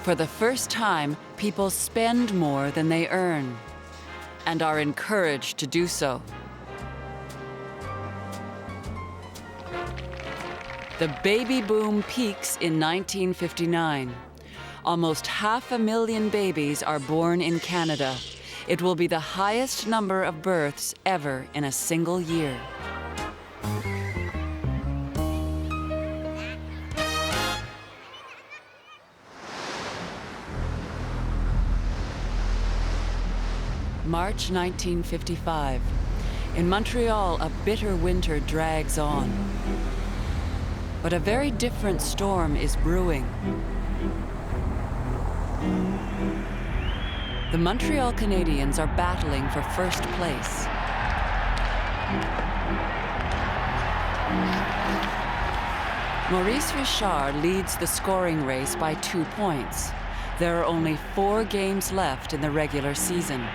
For the first time, people spend more than they earn and are encouraged to do so. The baby boom peaks in 1959. Almost 500,000 babies are born in Canada. It will be the highest number of births ever in a single year. March 1955. In Montreal, a bitter winter drags on. But a very different storm is brewing. The Montreal Canadiens are battling for first place. Maurice Richard leads the scoring race by 2 points. There are only 4 games left in the regular season.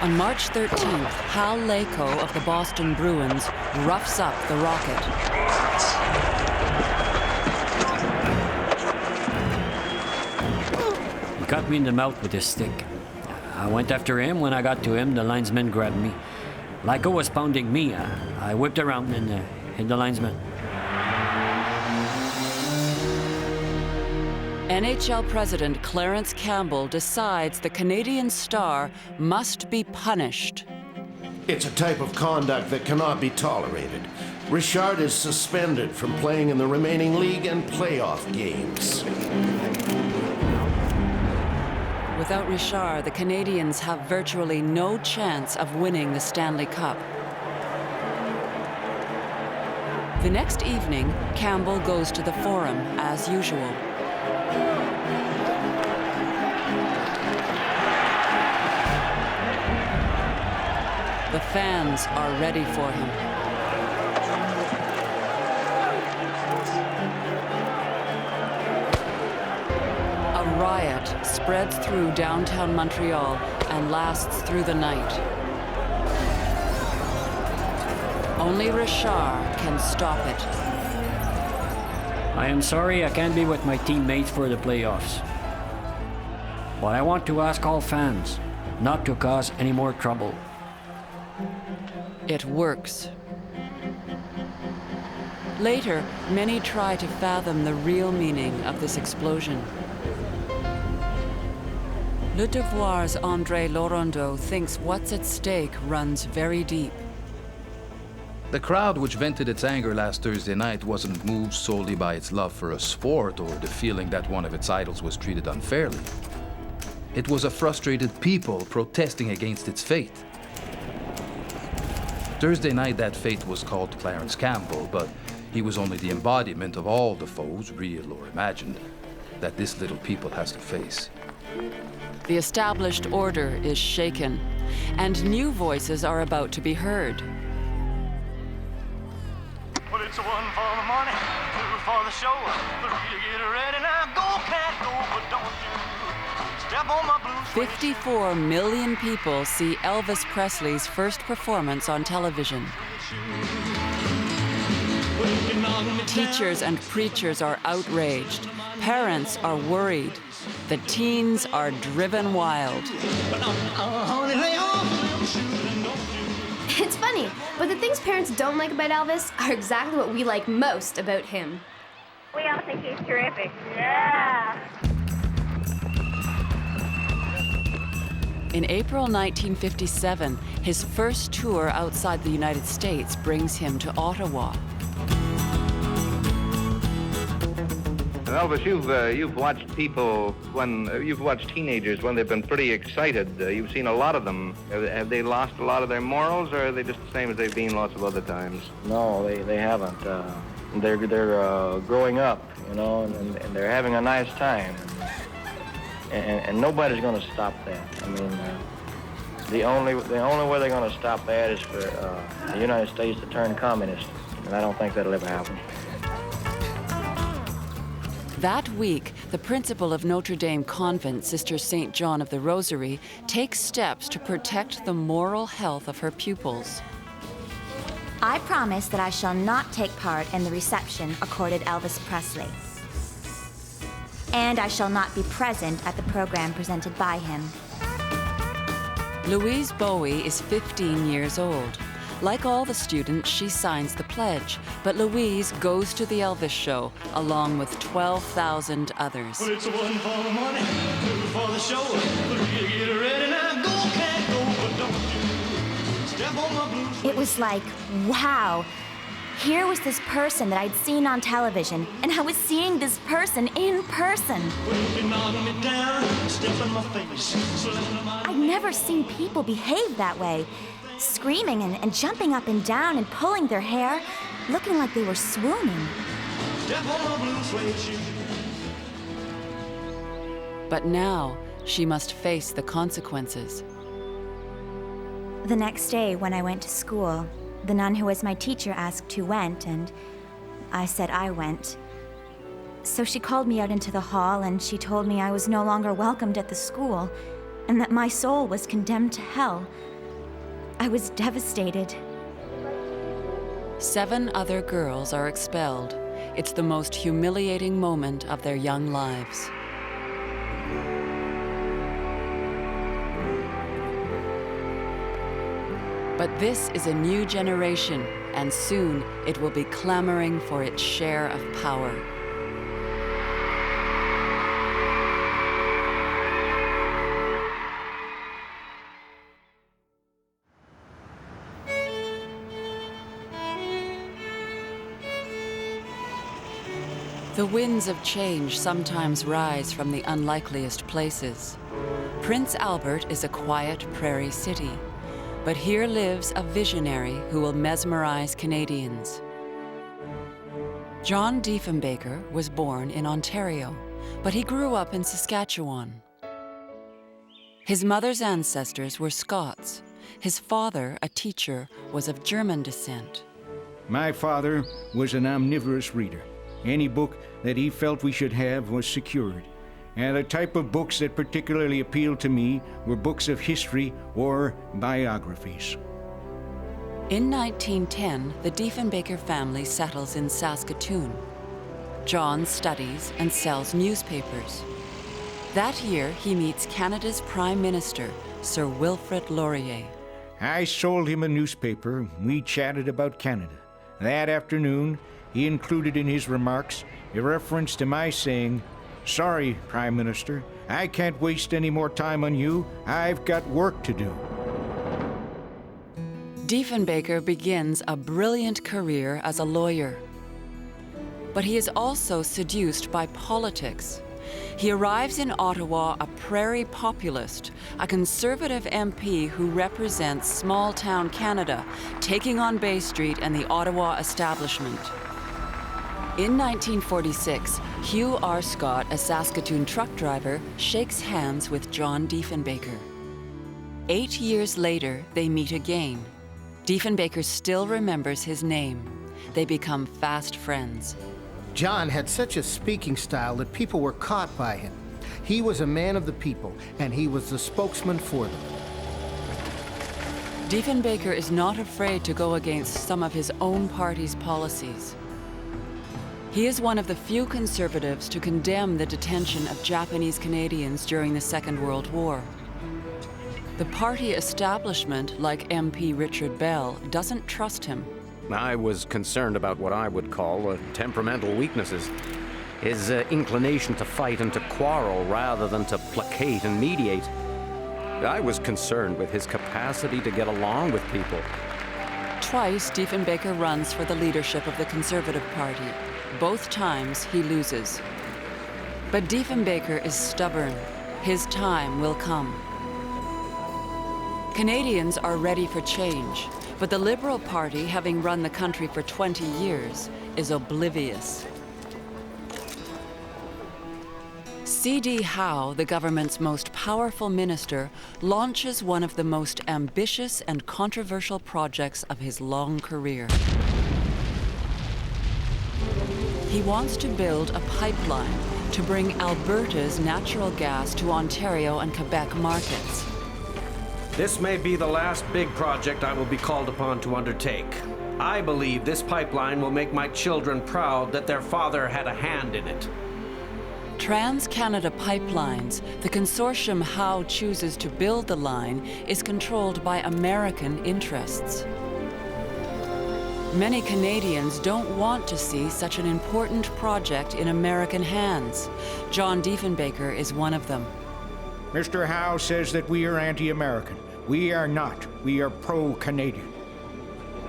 On March 13th, Hal Laycoe of the Boston Bruins roughs up the Rocket. He cut me in the mouth with his stick. I went after him. When I got to him, the linesman grabbed me. Laycoe was pounding me. I whipped around and hit the linesman. NHL President Clarence Campbell decides the Canadian star must be punished. It's a type of conduct that cannot be tolerated. Richard is suspended from playing in the remaining league and playoff games. Without Richard, the Canadiens have virtually no chance of winning the Stanley Cup. The next evening, Campbell goes to the Forum as usual. The fans are ready for him. A riot spreads through downtown Montreal and lasts through the night. Only Richard can stop it. I am sorry I can't be with my teammates for the playoffs. But I want to ask all fans not to cause any more trouble. It works. Later, many try to fathom the real meaning of this explosion. Le Devoir's André Laurendeau thinks what's at stake runs very deep. The crowd which vented its anger last Thursday night wasn't moved solely by its love for a sport or the feeling that one of its idols was treated unfairly. It was a frustrated people protesting against its fate. Thursday night, that fate was called Clarence Campbell, but he was only the embodiment of all the foes, real or imagined, that this little people has to face. The established order is shaken, and new voices are about to be heard. Well, it's one for the money, two for the show. Three, get ready now, go, cat, go, but don't you step on my blue suede 54 million people see Elvis Presley's first performance on television. Teachers and preachers are outraged. Parents are worried. The teens are driven wild. It's funny, but the things parents don't like about Elvis are exactly what we like most about him. We all think he's terrific. Yeah. In April 1957, his first tour outside the United States brings him to Ottawa. Elvis, you've watched people when you've watched teenagers when they've been pretty excited. You've seen a lot of them. Have they lost a lot of their morals, or are they just the same as they've been lots of other times? No, they haven't. They're growing up, you know, and they're having a nice time. And nobody's going to stop that. I mean, the only way they're going to stop that is for the United States to turn communist, and I don't think that'll ever happen. That week, the principal of Notre Dame Convent, Sister St. John of the Rosary, takes steps to protect the moral health of her pupils. I promise that I shall not take part in the reception accorded Elvis Presley. and I shall not be present at the program presented by him. Louise Bowie is 15 years old. Like all the students, she signs the pledge, but Louise goes to the Elvis show along with 12,000 others. Well, it's 1 for the money, 2 for the show, 3 to get ready now. Go, can't go, but don't you step on my blue suede. It was like, wow. Here was this person that I'd seen on television, and I was seeing this person in person. Well, be knocking me down, step in my face, slamming my... I'd never seen people behave that way, screaming and jumping up and down and pulling their hair, looking like they were swooning. Step on my blue suede shoe. But now, she must face the consequences. The next day, when I went to school, the nun who was my teacher asked who went, and I said I went. So she called me out into the hall, and she told me I was no longer welcomed at the school, and that my soul was condemned to hell. I was devastated. 7 other girls are expelled. It's the most humiliating moment of their young lives. But this is a new generation, and soon it will be clamoring for its share of power. The winds of change sometimes rise from the unlikeliest places. Prince Albert is a quiet prairie city, but here lives a visionary who will mesmerize Canadians. John Diefenbaker was born in Ontario, but he grew up in Saskatchewan. His mother's ancestors were Scots. His father, a teacher, was of German descent. My father was an omnivorous reader. Any book that he felt we should have was secured. And the type of books that particularly appealed to me were books of history or biographies. In 1910, the Diefenbaker family settles in Saskatoon. John studies and sells newspapers. That year, he meets Canada's Prime Minister, Sir Wilfrid Laurier. I sold him a newspaper. We chatted about Canada. That afternoon, he included in his remarks a reference to my saying, "Sorry, Prime Minister, I can't waste any more time on you. I've got work to do." Diefenbaker begins a brilliant career as a lawyer. But he is also seduced by politics. He arrives in Ottawa a prairie populist, a conservative MP who represents small-town Canada, taking on Bay Street and the Ottawa establishment. In 1946, Hugh R. Scott, a Saskatoon truck driver, shakes hands with John Diefenbaker. 8 years later, they meet again. Diefenbaker still remembers his name. They become fast friends. John had such a speaking style that people were caught by him. He was a man of the people, and he was the spokesman for them. Diefenbaker is not afraid to go against some of his own party's policies. He is one of the few conservatives to condemn the detention of Japanese Canadians during the Second World War. The party establishment, like MP Richard Bell, doesn't trust him. I was concerned about what I would call temperamental weaknesses. His inclination to fight and to quarrel rather than to placate and mediate. I was concerned with his capacity to get along with people. Twice, Diefenbaker runs for the leadership of the Conservative Party. Both times, he loses. But Diefenbaker is stubborn. His time will come. Canadians are ready for change, but the Liberal Party, having run the country for 20 years, is oblivious. C.D. Howe, the government's most powerful minister, launches one of the most ambitious and controversial projects of his long career. He wants to build a pipeline to bring Alberta's natural gas to Ontario and Quebec markets. This may be the last big project I will be called upon to undertake. I believe this pipeline will make my children proud that their father had a hand in it. Trans-Canada Pipelines, the consortium Howe chooses to build the line, is controlled by American interests. Many Canadians don't want to see such an important project in American hands. John Diefenbaker is one of them. Mr. Howe says that we are anti-American. We are not. We are pro-Canadian.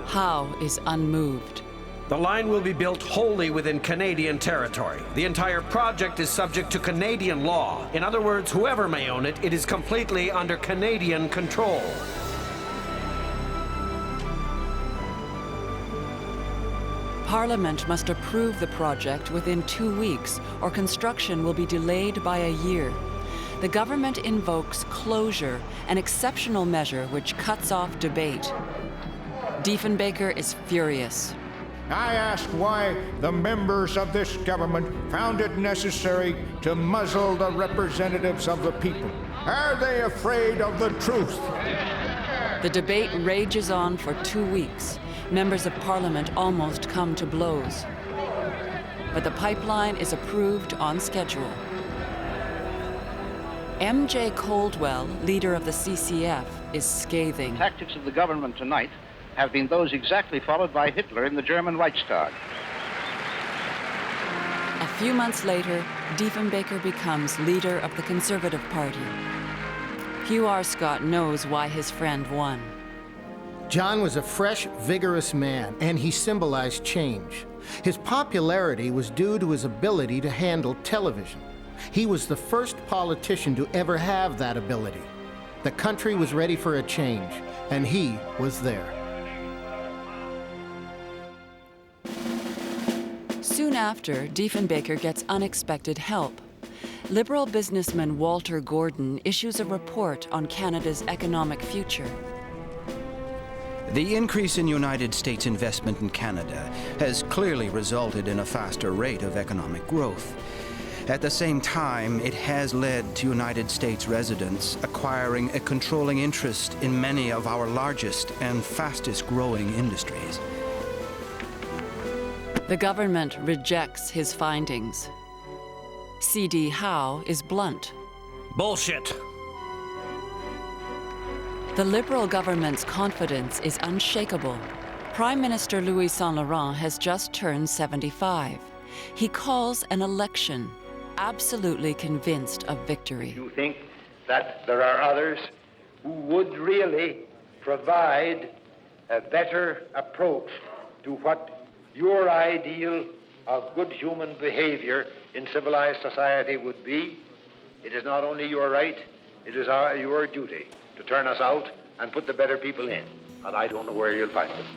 Howe is unmoved. The line will be built wholly within Canadian territory. The entire project is subject to Canadian law. In other words, whoever may own it, it is completely under Canadian control. Parliament must approve the project within 2 weeks, or construction will be delayed by a year. The government invokes closure, an exceptional measure which cuts off debate. Diefenbaker is furious. I ask why the members of this government found it necessary to muzzle the representatives of the people. Are they afraid of the truth? The debate rages on for 2 weeks. Members of Parliament almost come to blows. But the pipeline is approved on schedule. M.J. Coldwell, leader of the CCF, is scathing. The tactics of the government tonight have been those exactly followed by Hitler in the German Reichstag. A few months later, Diefenbaker becomes leader of the Conservative Party. Hugh R. Scott knows why his friend won. John was a fresh, vigorous man, and he symbolized change. His popularity was due to his ability to handle television. He was the first politician to ever have that ability. The country was ready for a change, and he was there. Soon after, Diefenbaker gets unexpected help. Liberal businessman Walter Gordon issues a report on Canada's economic future. The increase in United States investment in Canada has clearly resulted in a faster rate of economic growth. At the same time, it has led to United States residents acquiring a controlling interest in many of our largest and fastest growing industries. The government rejects his findings. C.D. Howe is blunt. Bullshit. The Liberal government's confidence is unshakable. Prime Minister Louis Saint Laurent has just turned 75. He calls an election, absolutely convinced of victory. You think that there are others who would really provide a better approach to what your ideal of good human behavior in civilized society would be? It is not only your right, it is your duty to turn us out and put the better people in. And I don't know where you'll find them.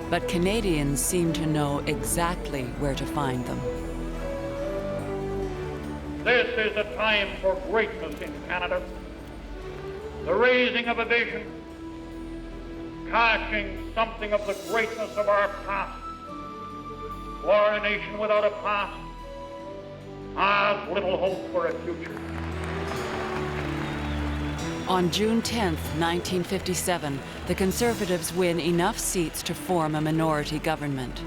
But Canadians seem to know exactly where to find them. This is a time for greatness in Canada. The raising of a vision, catching something of the greatness of our past. For a nation without a past has little hope for a future. On June 10, 1957, the Conservatives win enough seats to form a minority government.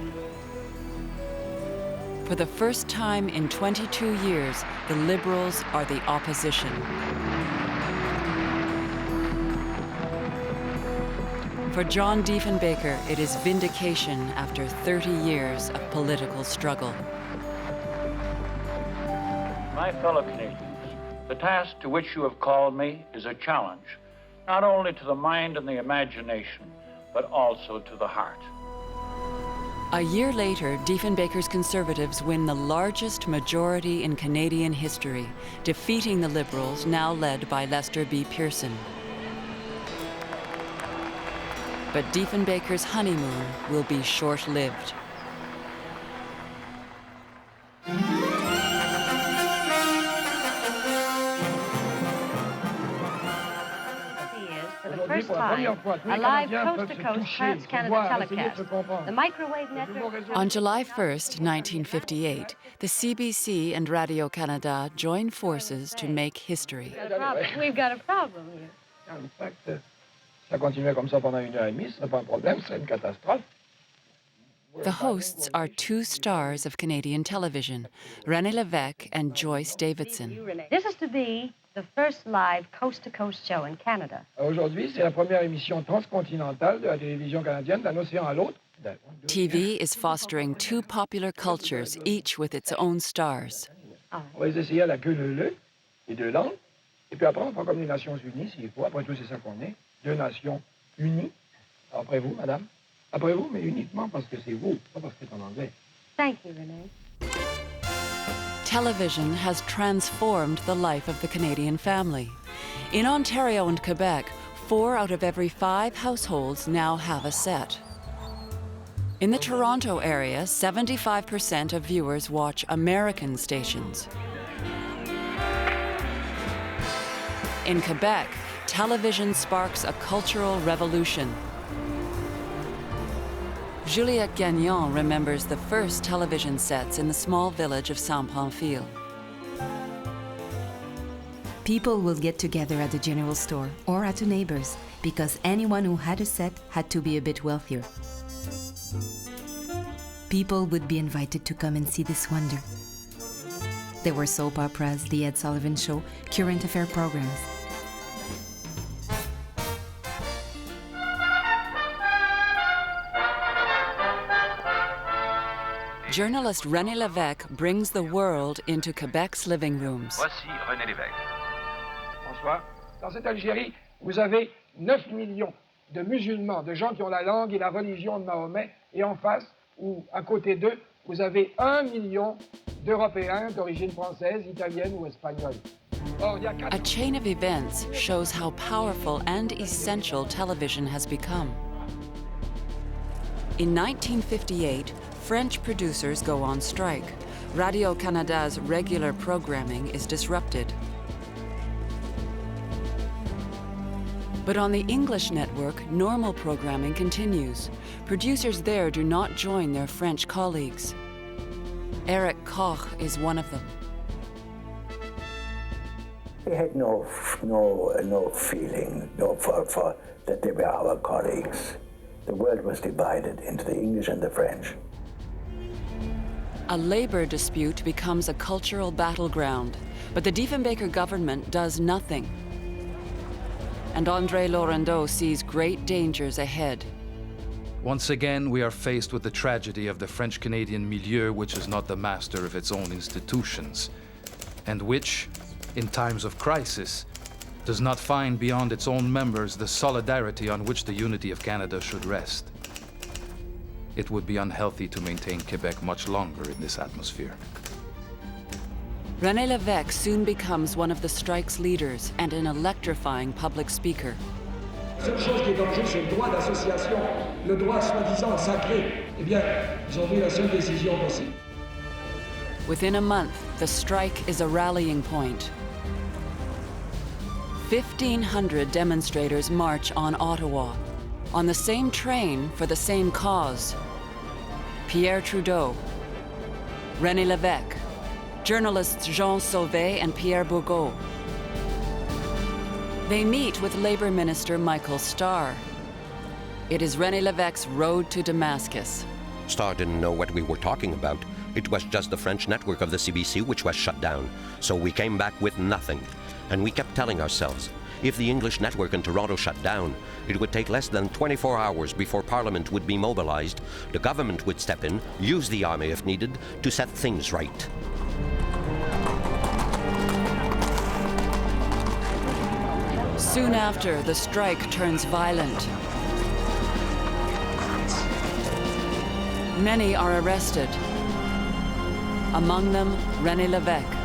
For the first time in 22 years, the Liberals are the opposition. For John Diefenbaker, it is vindication after 30 years of political struggle. My fellow Canadians, the task to which you have called me is a challenge, not only to the mind and the imagination, but also to the heart. A year later, Diefenbaker's Conservatives win the largest majority in Canadian history, defeating the Liberals, now led by Lester B. Pearson. But Diefenbaker's honeymoon will be short-lived. For the first time, a live coast-to-coast Trans-Canada telecast. The microwave network... On July 1st, 1958, the CBC and Radio-Canada join forces to make history. We've got a problem here. In fact, ça continuait comme ça pendant 1 heure et demie, ce serait pas un problème, ce serait une catastrophe. The hosts are two stars of Canadian television, René Lévesque and Joyce Davidson. This is to be the first live coast-to-coast show in Canada. Aujourd'hui, c'est la première émission transcontinentale de la télévision canadienne d'un océan à l'autre. TV is fostering two popular cultures, each with its own stars. On va les essayer à la queue leu-leu, les deux langues. Et puis après, on fera comme les Nations Unies, s'il faut. Après tout, c'est ça qu'on est. Deux nations unies. Après vous, madame. Après vous, mais uniquement parce que c'est vous, pas parce que c'est en anglais. Thank you, René. Television has transformed the life of the Canadian family. In Ontario and Quebec, 4 out of every 5 households now have a set. In the Toronto area, 75% of viewers watch American stations. In Quebec, television sparks a cultural revolution. Juliette Gagnon remembers the first television sets in the small village of Saint-Pamphile. People will get together at the general store or at a neighbor's because anyone who had a set had to be a bit wealthier. People would be invited to come and see this wonder. There were soap operas, The Ed Sullivan Show, current affair programs. Journalist René Lévesque brings the world into Quebec's living rooms. Voici René Lévesque. Bonsoir. Dans cette Algérie, vous avez 9 millions de musulmans, de gens qui ont la langue et la religion de Mahomet, et en face, ou à côté d'eux, vous avez 1 million d'Européens d'origine française, italienne ou espagnole. Or, A chain of events shows how powerful and essential television has become. In 1958, French producers go on strike. Radio-Canada's regular programming is disrupted. But on the English network, normal programming continues. Producers there do not join their French colleagues. Eric Koch is one of them. We had no feeling for that they were our colleagues. The world was divided into the English and the French. A labor dispute becomes a cultural battleground, but the Diefenbaker government does nothing. And André Laurendeau sees great dangers ahead. Once again, we are faced with the tragedy of the French-Canadian milieu, which is not the master of its own institutions, and which, in times of crisis, does not find beyond its own members the solidarity on which the unity of Canada should rest. It would be unhealthy to maintain Quebec much longer in this atmosphere. René Lévesque soon becomes one of the strike's leaders and an electrifying public speaker. La seule chose qui est en jeu, c'est le droit d'association, le droit soi-disant sacré. Eh bien, ils ont pris la seule décision possible. Within a month, the strike is a rallying point. 1,500 demonstrators march on Ottawa, on the same train for the same cause. Pierre Trudeau, René Lévesque, journalists Jean Sauvé and Pierre Bourgault. They meet with Labour Minister Michael Starr. It is René Lévesque's road to Damascus. Starr didn't know what we were talking about. It was just the French network of the CBC which was shut down. So we came back with nothing. And we kept telling ourselves, if the English network in Toronto shut down, it would take less than 24 hours before Parliament would be mobilized. The government would step in, use the army if needed, to set things right. Soon after, the strike turns violent. Many are arrested. Among them, René Lévesque.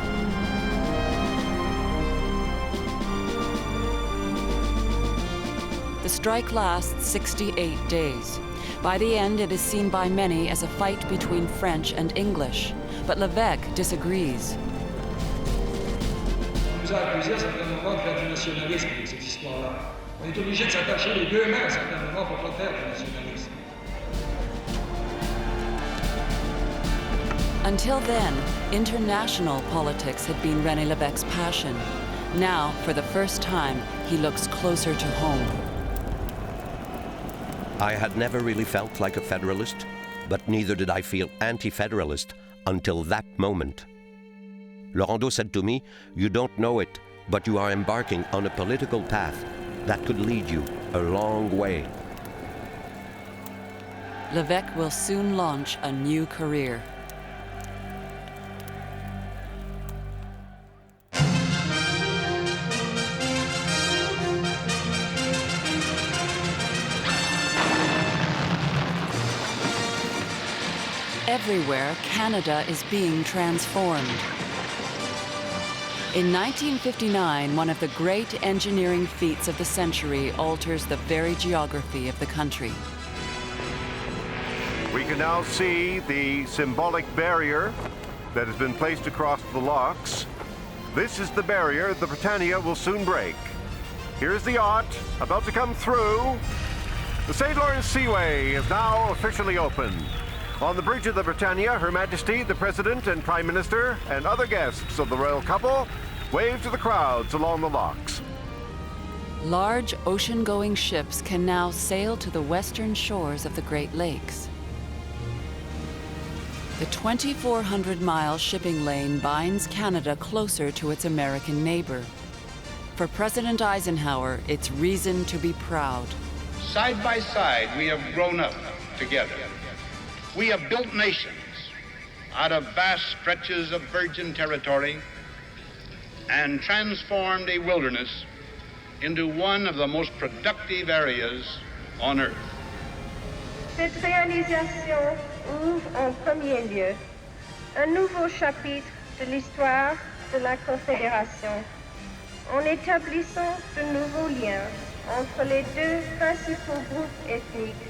The strike lasts 68 days. By the end, it is seen by many as a fight between French and English. But Lévesque disagrees. On nous a accusés à certains moments de faire du nationalisme avec cette histoire-là. On est obligé de s'attacher les deux mains à certains moments pour pas faire du nationalisme. Until then, international politics had been René Lévesque's passion. Now, for the first time, he looks closer to home. I had never really felt like a federalist. But neither did I feel anti-federalist until that moment. Laurendeau said to me, "You don't know it, but you are embarking on a political path that could lead you a long way." Lévesque will soon launch a new career. Everywhere, Canada is being transformed. In 1959, one of the great engineering feats of the century alters the very geography of the country. We can now see the symbolic barrier that has been placed across the locks. This is the barrier the Britannia will soon break. Here's the yacht about to come through. The St. Lawrence Seaway is now officially open. On the bridge of the Britannia, Her Majesty, the President and Prime Minister, and other guests of the royal couple wave to the crowds along the locks. Large ocean-going ships can now sail to the western shores of the Great Lakes. The 2,400-mile shipping lane binds Canada closer to its American neighbor. For President Eisenhower, it's reason to be proud. Side by side, we have grown up together. We have built nations out of vast stretches of virgin territory and transformed a wilderness into one of the most productive areas on earth. Cette réalisation ouvre en premier lieu un nouveau chapitre de l'histoire de la Confédération en établissant de nouveaux liens entre les deux principaux groupes ethniques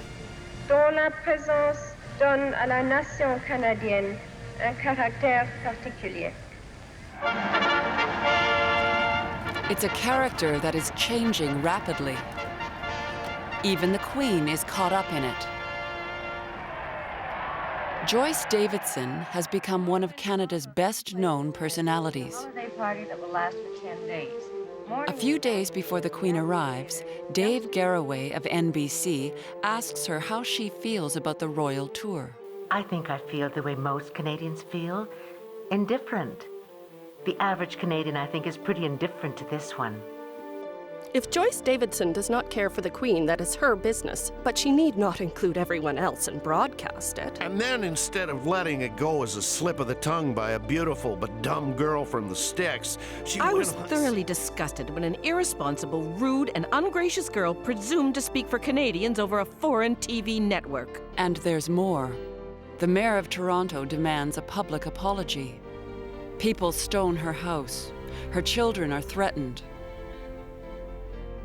dont la présence donne à la nation canadienne un caractère particulier. It's a character that is changing rapidly. Even the Queen is caught up in it. Joyce Davidson has become one of Canada's best-known personalities. Holiday party that will last for 10 days. A few days before the Queen arrives, Dave Garraway of NBC asks her how she feels about the royal tour. I think I feel the way most Canadians feel, indifferent. The average Canadian, I think, is pretty indifferent to this one. If Joyce Davidson does not care for the Queen, that is her business, but she need not include everyone else and broadcast it. And then instead of letting it go as a slip of the tongue by a beautiful but dumb girl from the sticks, I was thoroughly disgusted when an irresponsible, rude, and ungracious girl presumed to speak for Canadians over a foreign TV network. And there's more. The mayor of Toronto demands a public apology. People stone her house. Her children are threatened.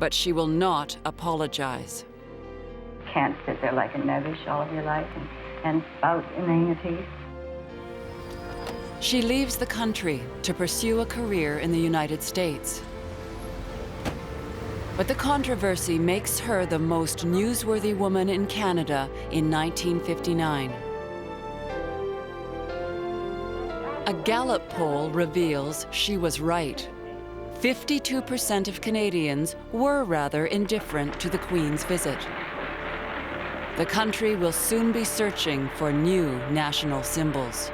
But she will not apologize. Can't sit there like a nevish all of your life and spout inanities. She leaves the country to pursue a career in the United States. But the controversy makes her the most newsworthy woman in Canada in 1959. A Gallup poll reveals she was right. 52% of Canadians were rather indifferent to the Queen's visit. The country will soon be searching for new national symbols.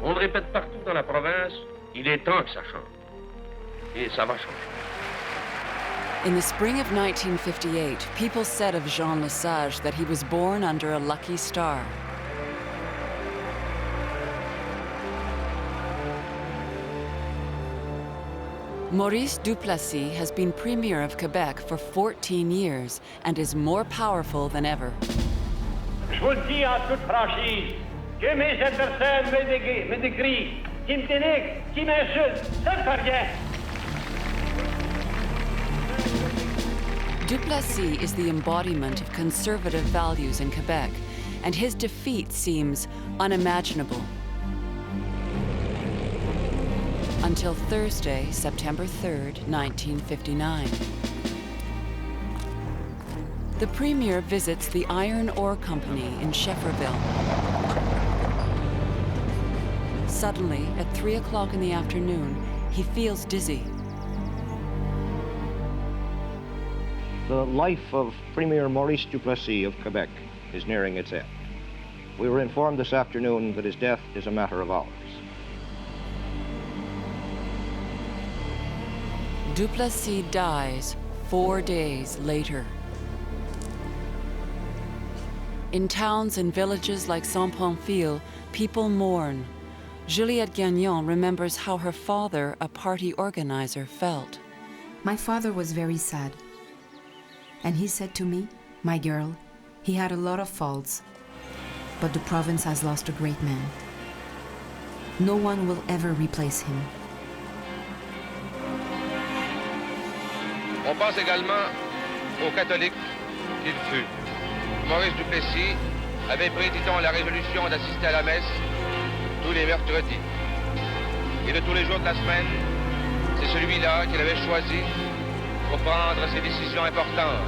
On le répète partout dans la province, il est temps que ça change. Et ça va changer. In the spring of 1958, people said of Jean Lesage that he was born under a lucky star. Maurice Duplessis has been Premier of Quebec for 14 years and is more powerful than ever. Je vous le dis en toute franchise, que mes adversaires me décrient, qui me dénigrent, qui m'insultent, ça ne fait rien. Duplessis is the embodiment of conservative values in Quebec, and his defeat seems unimaginable. Until Thursday, September 3rd, 1959. The Premier visits the Iron Ore Company in Schefferville. Suddenly, at 3 o'clock in the afternoon, he feels dizzy. The life of Premier Maurice Duplessis of Quebec is nearing its end. We were informed this afternoon that his death is a matter of hours. Duplessis dies 4 days later. In towns and villages like Saint-Pamphile, people mourn. Juliette Gagnon remembers how her father, a party organizer, felt. My father was very sad. And he said to me, "My girl, he had a lot of faults, but the province has lost a great man. No one will ever replace him." On pense également aux catholiques qu'il fut. Maurice Duplessis avait pris, dit-on, la résolution d'assister à la messe tous les mercredis. Et de tous les jours de la semaine, c'est celui-là qu'il avait choisi pour prendre ses décisions importantes.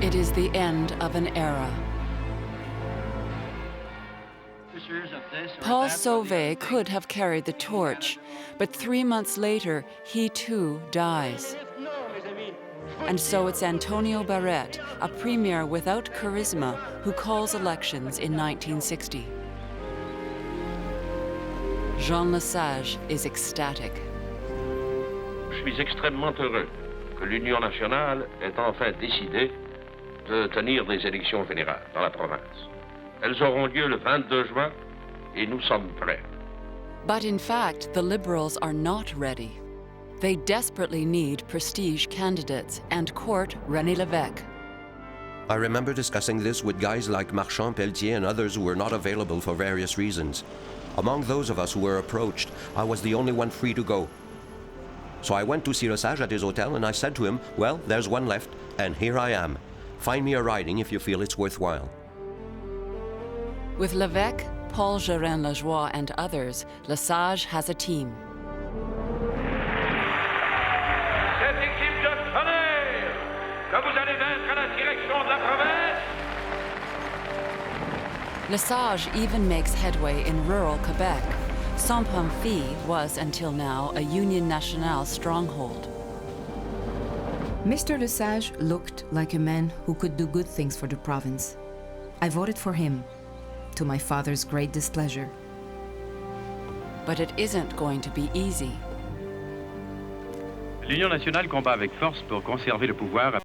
It is the end of an era. Paul Sauvé could have carried the torch, but 3 months later, he too dies. And so it's Antonio Barrette, a premier without charisma, who calls elections in 1960. Jean Lesage is ecstatic. Je suis extrêmement heureux que l'Union nationale ait enfin décidé de tenir des élections fédérales dans la province. Elles auront lieu le 22 juin et nous sommes prêts. But in fact, the Liberals are not ready. They desperately need prestige candidates and court René Lévesque. I remember discussing this with guys like Marchand, Pelletier, and others who were not available for various reasons. Among those of us who were approached, I was the only one free to go. So I went to see Lesage at his hotel and I said to him, "Well, there's one left, and here I am. Find me a riding if you feel it's worthwhile." With Lévesque, Paul Gérin-Lajoie, and others, Lesage has a team. Cette équipe de tonnerre que vous allez mettre à la direction de la province. Lesage even makes headway in rural Quebec. Saint-Pamphile was, until now, a Union Nationale stronghold. Mr. Lesage looked like a man who could do good things for the province. I voted for him, to my father's great displeasure. But it isn't going to be easy. L'Union nationale combat avec force pour conserver le pouvoir.